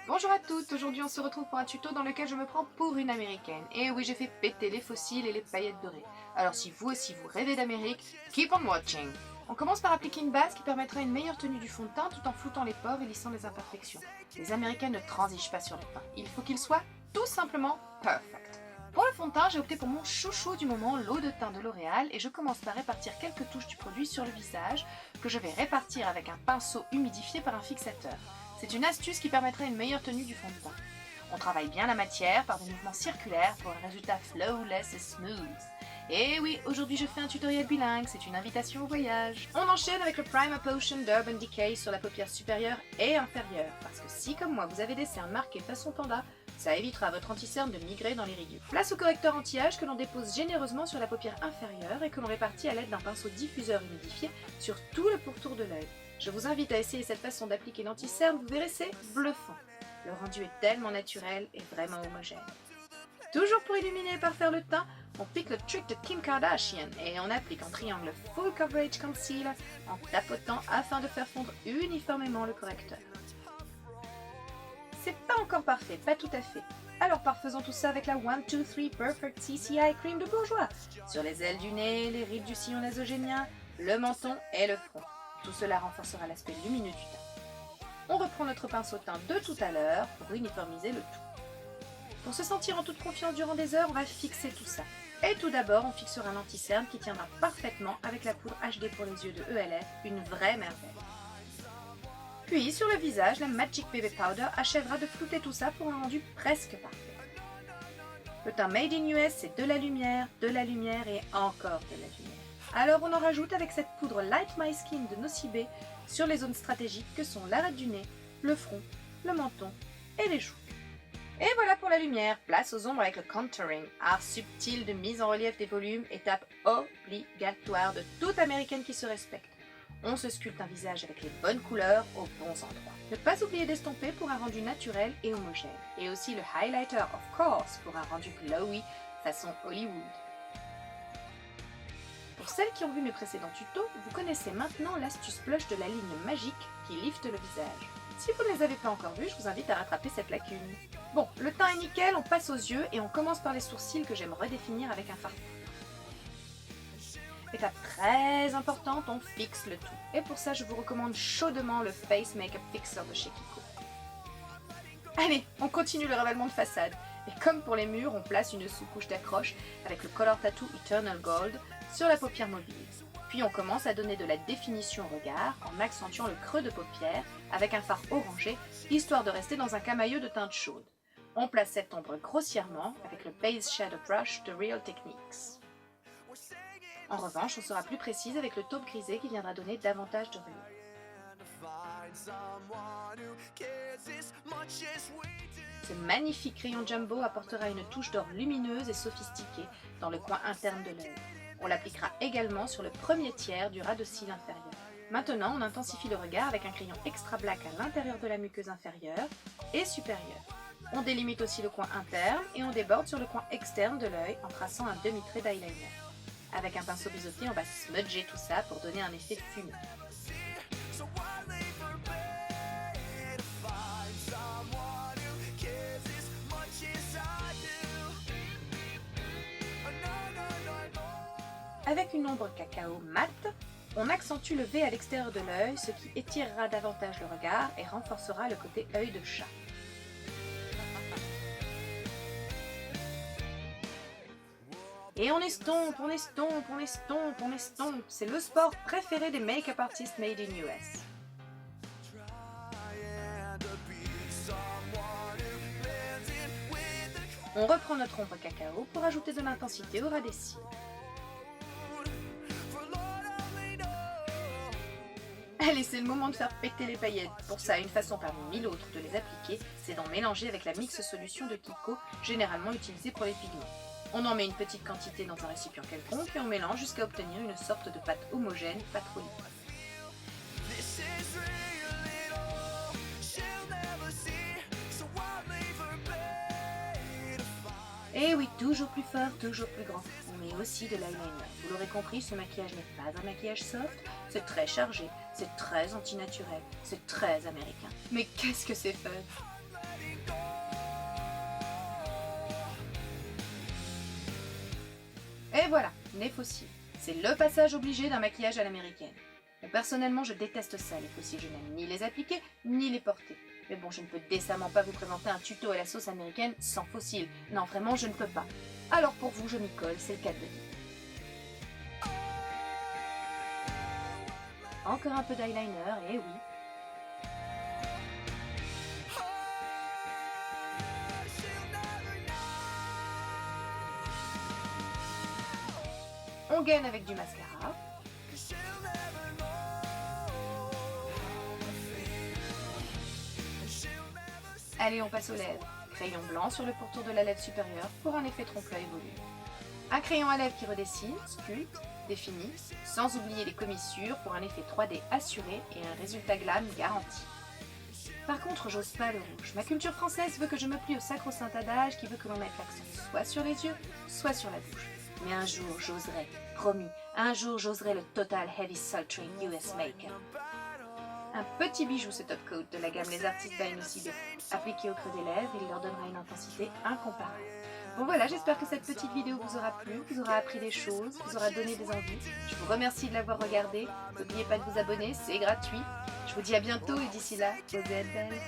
Bonjour à toutes, aujourd'hui on se retrouve pour un tuto dans lequel je me prends pour une américaine. Et oui, j'ai fait péter les fossiles et les paillettes dorées. Alors si vous aussi vous rêvez d'Amérique, keep on watching. On commence par appliquer une base qui permettra une meilleure tenue du fond de teint tout en floutant les pores et lissant les imperfections. Les Américains ne transigent pas sur le teint, il faut qu'il soit tout simplement perfect. Pour le fond de teint, j'ai opté pour mon chouchou du moment, l'eau de teint de L'Oréal, et je commence par répartir quelques touches du produit sur le visage, que je vais répartir avec un pinceau humidifié par un fixateur. C'est une astuce qui permettra une meilleure tenue du fond de teint. On travaille bien la matière par des mouvements circulaires pour un résultat flawless et smooth. Et oui, aujourd'hui je fais un tutoriel bilingue, c'est une invitation au voyage. On enchaîne avec le Primer Potion d'Urban Decay sur la paupière supérieure et inférieure, parce que si comme moi vous avez des cernes marquées façon panda, ça évitera à votre anti-cerne de migrer dans les rayures. Place au correcteur anti-âge que l'on dépose généreusement sur la paupière inférieure et que l'on répartit à l'aide d'un pinceau diffuseur humidifié sur tout le pourtour de l'œil. Je vous invite à essayer cette façon d'appliquer l'anti-cerne, vous verrez, c'est bluffant. Le rendu est tellement naturel et vraiment homogène. Toujours pour illuminer et parfaire le teint, on pique le trick de Kim Kardashian et on applique en triangle Full Coverage Concealer en tapotant afin de faire fondre uniformément le correcteur. C'est pas encore parfait, pas tout à fait. Alors parfaisons tout ça avec la 1-2-3 Perfect CCI Cream de Bourjois sur les ailes du nez, les rides du sillon nasogénien, le menton et le front. Tout cela renforcera l'aspect lumineux du teint. On reprend notre pinceau teint de tout à l'heure pour uniformiser le tout. Pour se sentir en toute confiance durant des heures, on va fixer tout ça. Et tout d'abord, on fixera l'anti-cerne qui tiendra parfaitement avec la poudre HD pour les yeux de ELF, une vraie merveille. Puis, sur le visage, la Magic Baby Powder achèvera de flouter tout ça pour un rendu presque parfait. Le teint Made in US, c'est de la lumière et encore de la lumière. Alors on en rajoute avec cette poudre Light My Skin de Nocibé sur les zones stratégiques que sont l'arête du nez, le front, le menton et les joues. Et voilà pour la lumière, place aux ombres avec le contouring, art subtil de mise en relief des volumes, étape obligatoire de toute américaine qui se respecte. On se sculpte un visage avec les bonnes couleurs aux bons endroits. Ne pas oublier d'estomper pour un rendu naturel et homogène. Et aussi le highlighter of course pour un rendu glowy façon Hollywood. Pour celles qui ont vu mes précédents tutos, vous connaissez maintenant l'astuce blush de la ligne magique qui lifte le visage. Si vous ne les avez pas encore vus, je vous invite à rattraper cette lacune. Bon, le teint est nickel, on passe aux yeux et on commence par les sourcils que j'aime redéfinir avec un fard. Étape très importante, on fixe le tout. Et pour ça, je vous recommande chaudement le Face Makeup Fixer de chez Kiko. Allez, on continue le ravalement de façade. Et comme pour les murs, on place une sous-couche d'accroche avec le Color Tattoo Eternal Gold sur la paupière mobile. Puis on commence à donner de la définition au regard en accentuant le creux de paupière avec un fard orangé, histoire de rester dans un camailleux de teinte chaude. On place cette ombre grossièrement avec le Base Shadow Brush de Real Techniques. En revanche, on sera plus précise avec le taupe grisé qui viendra donner davantage de relief. Ce magnifique crayon Jumbo apportera une touche d'or lumineuse et sophistiquée dans le coin interne de l'œil. On l'appliquera également sur le premier tiers du ras de cils inférieur. Maintenant, on intensifie le regard avec un crayon extra black à l'intérieur de la muqueuse inférieure et supérieure. On délimite aussi le coin interne et on déborde sur le coin externe de l'œil en traçant un demi-trait d'eyeliner. Avec un pinceau biseauté, on va smudger tout ça pour donner un effet fumé. Avec une ombre cacao mate, on accentue le V à l'extérieur de l'œil, ce qui étirera davantage le regard et renforcera le côté œil de chat. Et on estompe, on estompe, on estompe, on estompe. C'est le sport préféré des make-up artists made in US. On reprend notre ombre cacao pour ajouter de l'intensité au ras des cils. Allez, c'est le moment de faire péter les paillettes. Pour ça, une façon parmi mille autres de les appliquer, c'est d'en mélanger avec la mix solution de Kiko, généralement utilisée pour les pigments. On en met une petite quantité dans un récipient quelconque et on mélange jusqu'à obtenir une sorte de pâte homogène, pas trop liquide. Et oui, toujours plus fort, toujours plus grand. On met mais aussi de l'eyeliner. Vous l'aurez compris, ce maquillage n'est pas un maquillage soft, c'est très chargé, c'est très antinaturel, c'est très américain. Mais qu'est-ce que c'est fun! Et voilà, nez fossile. C'est le passage obligé d'un maquillage à l'américaine. Bon, personnellement, je déteste ça, les fossiles. Je n'aime ni les appliquer, ni les porter. Mais bon, je ne peux décemment pas vous présenter un tuto à la sauce américaine sans fossiles. Non, vraiment, je ne peux pas. Alors pour vous, je m'y colle, c'est le cas de le dire. Encore un peu d'eyeliner, et oui. On gaine avec du mascara. Allez, on passe aux lèvres. Crayon blanc sur le pourtour de la lèvre supérieure pour un effet trompe-l'œil volume. Un crayon à lèvres qui redessine, sculpte, définit, sans oublier les commissures pour un effet 3D assuré et un résultat glam garanti. Par contre, j'ose pas le rouge. Ma culture française veut que je me plie au sacro-saint adage qui veut que l'on mette l'accent soit sur les yeux, soit sur la bouche. Mais un jour, j'oserai, promis, un jour, j'oserai le Total Heavy Sultring US Make-up. Un petit bijou, ce top coat de la gamme Les Artistes by Nocibé. Appliqué au creux des lèvres, il leur donnera une intensité incomparable. Bon voilà, j'espère que cette petite vidéo vous aura plu, vous aura appris des choses, vous aura donné des envies. Je vous remercie de l'avoir regardé. N'oubliez pas de vous abonner, c'est gratuit. Je vous dis à bientôt et d'ici là, osez être belle.